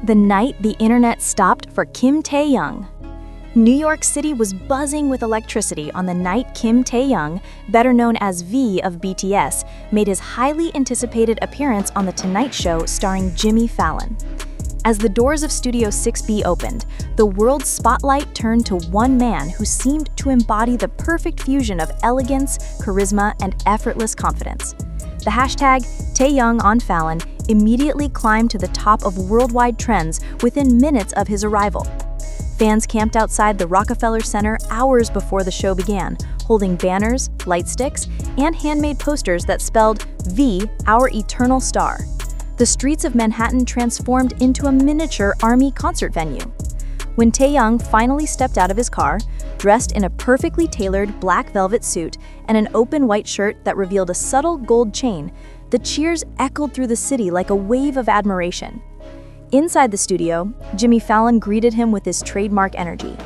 The night the internet stopped for Kim Taehyung. New York City was buzzing with electricity on the night Kim Taehyung, better known as V of BTS, made his highly anticipated appearance on The Tonight Show starring Jimmy Fallon. As the doors of Studio 6B opened, the world's spotlight turned to one man who seemed to embody the perfect fusion of elegance, charisma, and effortless confidence. The hashtag #TaehyungOnFallon immediately climbed to the top of worldwide trends within minutes of his arrival. Fans camped outside the Rockefeller Center hours before the show began, holding banners, light sticks, and handmade posters that spelled V, Our Eternal Star. The streets of Manhattan transformed into a miniature army concert venue. When Taehyung finally stepped out of his car, dressed in a perfectly tailored black velvet suit and an open white shirt that revealed a subtle gold chain, the cheers echoed through the city like a wave of admiration. Inside the studio, Jimmy Fallon greeted him with his trademark energy.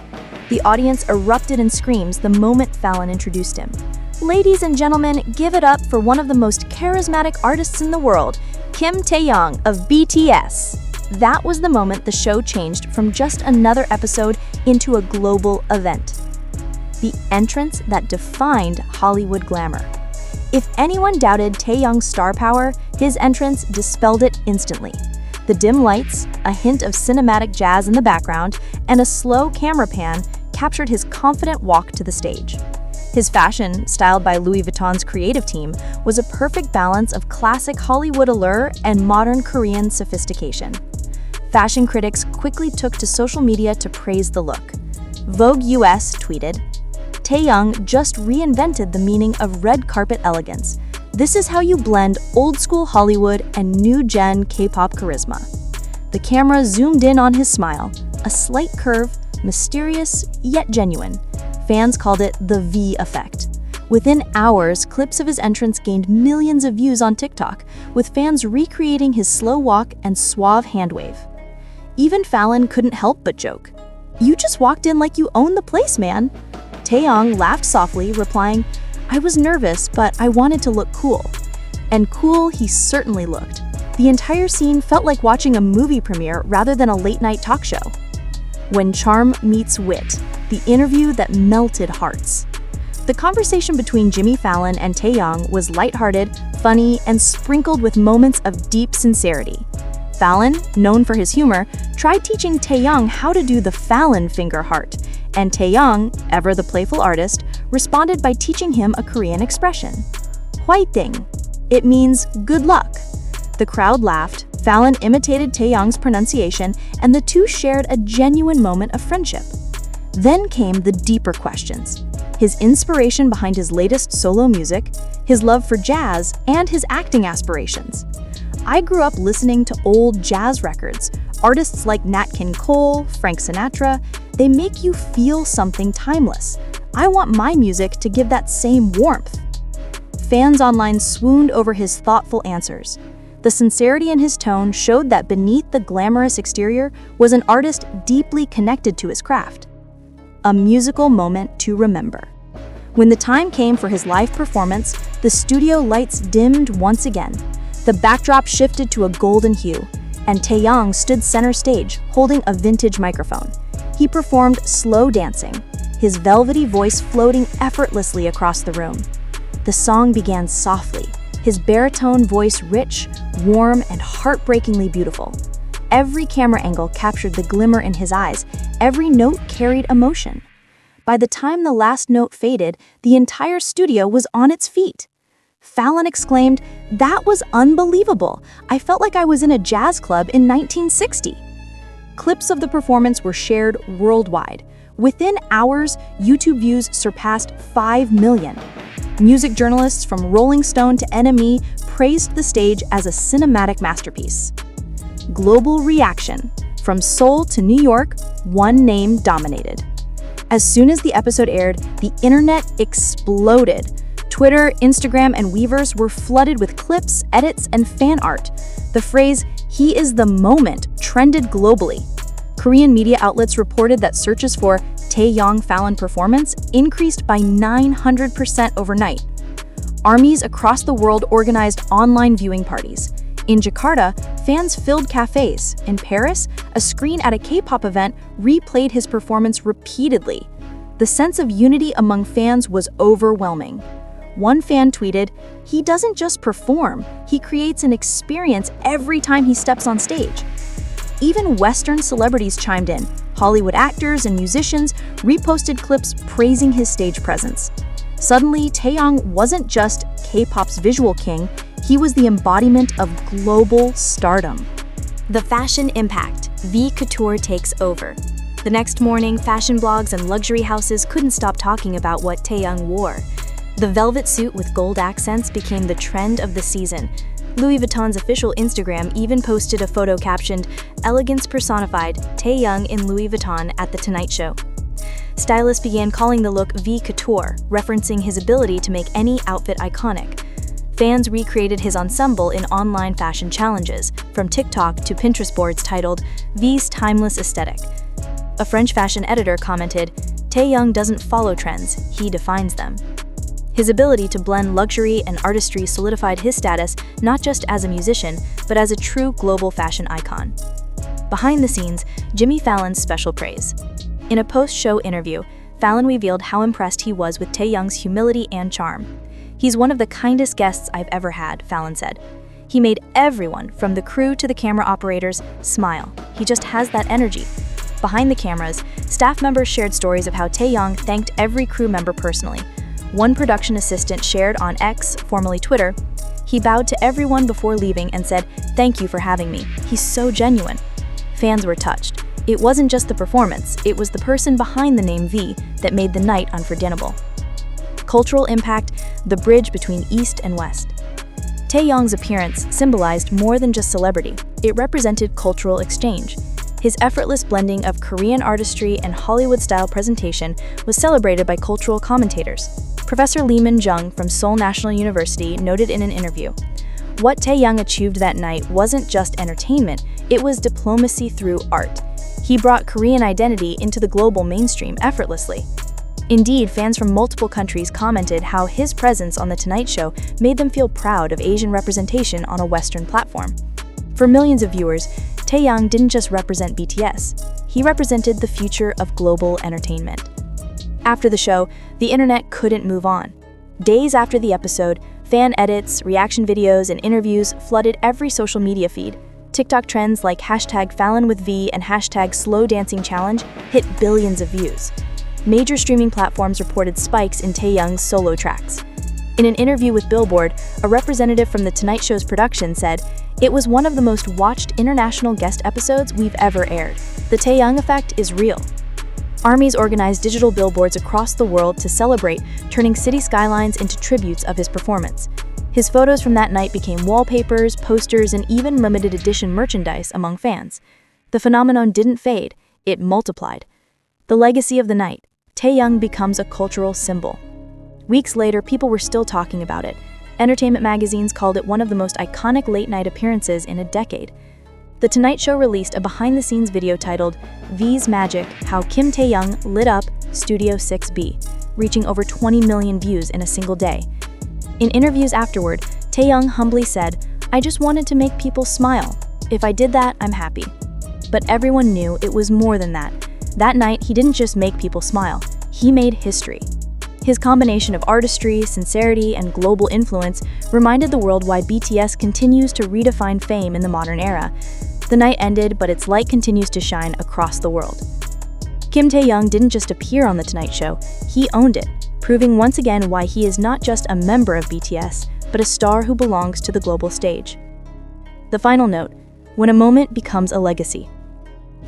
The audience erupted in screams the moment Fallon introduced him. "Ladies and gentlemen, give it up for one of the most charismatic artists in the world, Kim Taehyung of BTS." That was the moment the show changed from just another episode into a global event. The entrance that defined Hollywood glamour. If anyone doubted Taehyung's star power, his entrance dispelled it instantly. The dim lights, a hint of cinematic jazz in the background, and a slow camera pan captured his confident walk to the stage. His fashion, styled by Louis Vuitton's creative team, was a perfect balance of classic Hollywood allure and modern Korean sophistication. Fashion critics quickly took to social media to praise the look. Vogue US tweeted, "Taehyung just reinvented the meaning of red carpet elegance. This is how you blend old-school Hollywood and new-gen K-pop charisma." The camera zoomed in on his smile, a slight curve, mysterious yet genuine. Fans called it the V effect. Within hours, clips of his entrance gained millions of views on TikTok, with fans recreating his slow walk and suave hand wave. Even Fallon couldn't help but joke, "You just walked in like you own the place, man." Taehyung laughed softly, replying, "I was nervous, but I wanted to look cool." And cool he certainly looked. The entire scene felt like watching a movie premiere rather than a late-night talk show. When charm meets wit, the interview that melted hearts. The conversation between Jimmy Fallon and Taehyung was lighthearted, funny, and sprinkled with moments of deep sincerity. Fallon, known for his humor, tried teaching Taehyung how to do the Fallon finger heart, and Taehyung, ever the playful artist, responded by teaching him a Korean expression, "Hwaeting." It means good luck. The crowd laughed, Fallon imitated Taehyung's pronunciation, and the two shared a genuine moment of friendship. Then came the deeper questions: his inspiration behind his latest solo music, his love for jazz, and his acting aspirations. "I grew up listening to old jazz records. Artists like Nat King Cole, Frank Sinatra, they make you feel something timeless. I want my music to give that same warmth." Fans online swooned over his thoughtful answers. The sincerity in his tone showed that beneath the glamorous exterior was an artist deeply connected to his craft. A musical moment to remember. When the time came for his live performance, the studio lights dimmed once again. The backdrop shifted to a golden hue, and Taehyung stood center stage, holding a vintage microphone. He performed slow dancing, his velvety voice floating effortlessly across the room. The song began softly, his baritone voice rich, warm, and heartbreakingly beautiful. Every camera angle captured the glimmer in his eyes, every note carried emotion. By the time the last note faded, the entire studio was on its feet. Fallon exclaimed, "That was unbelievable. I felt like I was in a jazz club in 1960. Clips of the performance were shared worldwide. Within hours, YouTube views surpassed 5 million. Music journalists from Rolling Stone to NME praised the stage as a cinematic masterpiece. Global reaction. From Seoul to New York, one name dominated. As soon as the episode aired, the internet exploded. Twitter, Instagram, and Weverse were flooded with clips, edits, and fan art. The phrase, "He is the moment," trended globally. Korean media outlets reported that searches for Taehyung Fallon performance increased by 900% overnight. Armies across the world organized online viewing parties. In Jakarta, Fans filled cafes. In Paris, a screen at a K-pop event replayed his performance repeatedly. The sense of unity among fans was overwhelming. One fan tweeted, "He doesn't just perform, he creates an experience every time he steps on stage." Even Western celebrities chimed in. Hollywood actors and musicians reposted clips praising his stage presence. Suddenly, Taehyung wasn't just K-pop's visual king, he was the embodiment of global stardom. The fashion impact. V Couture takes over. The next morning, fashion blogs and luxury houses couldn't stop talking about what Taehyung wore. The velvet suit with gold accents became the trend of the season. Louis Vuitton's official Instagram even posted a photo captioned, "Elegance personified, Taehyung in Louis Vuitton at The Tonight Show." Stylists began calling the look V Couture, referencing his ability to make any outfit iconic. Fans recreated his ensemble in online fashion challenges, from TikTok to Pinterest boards titled V's Timeless Aesthetic. A French fashion editor commented, "Taehyung doesn't follow trends, he defines them." His ability to blend luxury and artistry solidified his status not just as a musician, but as a true global fashion icon. Behind the scenes, Jimmy Fallon's special praise. In a post-show interview, Fallon revealed how impressed he was with Taehyung's humility and charm. "He's one of the kindest guests I've ever had," Fallon said. "He made everyone, from the crew to the camera operators, smile. He just has that energy." Behind the cameras, staff members shared stories of how Taehyung thanked every crew member personally. One production assistant shared on X, formerly Twitter, "He bowed to everyone before leaving and said, 'Thank you for having me. He's so genuine.'" Fans were touched. It wasn't just the performance, it was the person behind the name V that made the night unforgettable. Cultural impact, the bridge between East and West. Taehyung's appearance symbolized more than just celebrity. It represented cultural exchange. His effortless blending of Korean artistry and Hollywood-style presentation was celebrated by cultural commentators. Professor Lee Min-jung from Seoul National University noted in an interview, "What Taehyung achieved that night wasn't just entertainment, it was diplomacy through art. He brought Korean identity into the global mainstream effortlessly." Indeed, fans from multiple countries commented how his presence on The Tonight Show made them feel proud of Asian representation on a Western platform. For millions of viewers, Taehyung didn't just represent BTS, he represented the future of global entertainment. After the show, the internet couldn't move on. Days after the episode, fan edits, reaction videos, and interviews flooded every social media feed. TikTok trends like #FallonWithV and #SlowDancingChallenge hit billions of views. Major streaming platforms reported spikes in Taehyung's solo tracks. In an interview with Billboard, a representative from The Tonight Show's production said, "It was one of the most watched international guest episodes we've ever aired. The Taehyung effect is real." Armies organized digital billboards across the world to celebrate, turning city skylines into tributes of his performance. His photos from that night became wallpapers, posters, and even limited edition merchandise among fans. The phenomenon didn't fade, it multiplied. The legacy of the night, Taehyung becomes a cultural symbol. Weeks later, people were still talking about it. Entertainment magazines called it one of the most iconic late-night appearances in a decade. The Tonight Show released a behind-the-scenes video titled V's Magic: How Kim Taehyung Lit Up Studio 6B, reaching over 20 million views in a single day. In interviews afterward, Taehyung humbly said, "I just wanted to make people smile. If I did that, I'm happy." But everyone knew it was more than that. That night, he didn't just make people smile, he made history. His combination of artistry, sincerity, and global influence reminded the world why BTS continues to redefine fame in the modern era. The night ended, but its light continues to shine across the world. Kim Taehyung didn't just appear on The Tonight Show, he owned it, proving once again why he is not just a member of BTS, but a star who belongs to the global stage. The final note, when a moment becomes a legacy.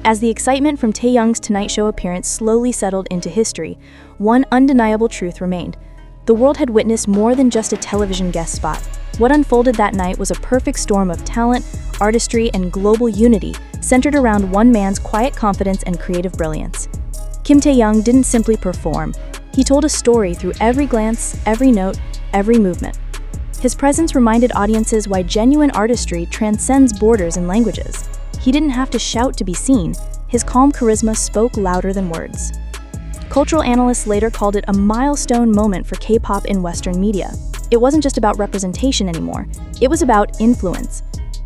As the excitement from Taehyung's Tonight Show appearance slowly settled into history, one undeniable truth remained. The world had witnessed more than just a television guest spot. What unfolded that night was a perfect storm of talent, artistry, and global unity, centered around one man's quiet confidence and creative brilliance. Kim Taehyung didn't simply perform. He told a story through every glance, every note, every movement. His presence reminded audiences why genuine artistry transcends borders and languages. He didn't have to shout to be seen. His calm charisma spoke louder than words. Cultural analysts later called it a milestone moment for K-pop in Western media. It wasn't just about representation anymore. It was about influence.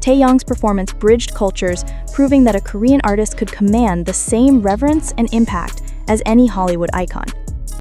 Taehyung's performance bridged cultures, proving that a Korean artist could command the same reverence and impact as any Hollywood icon.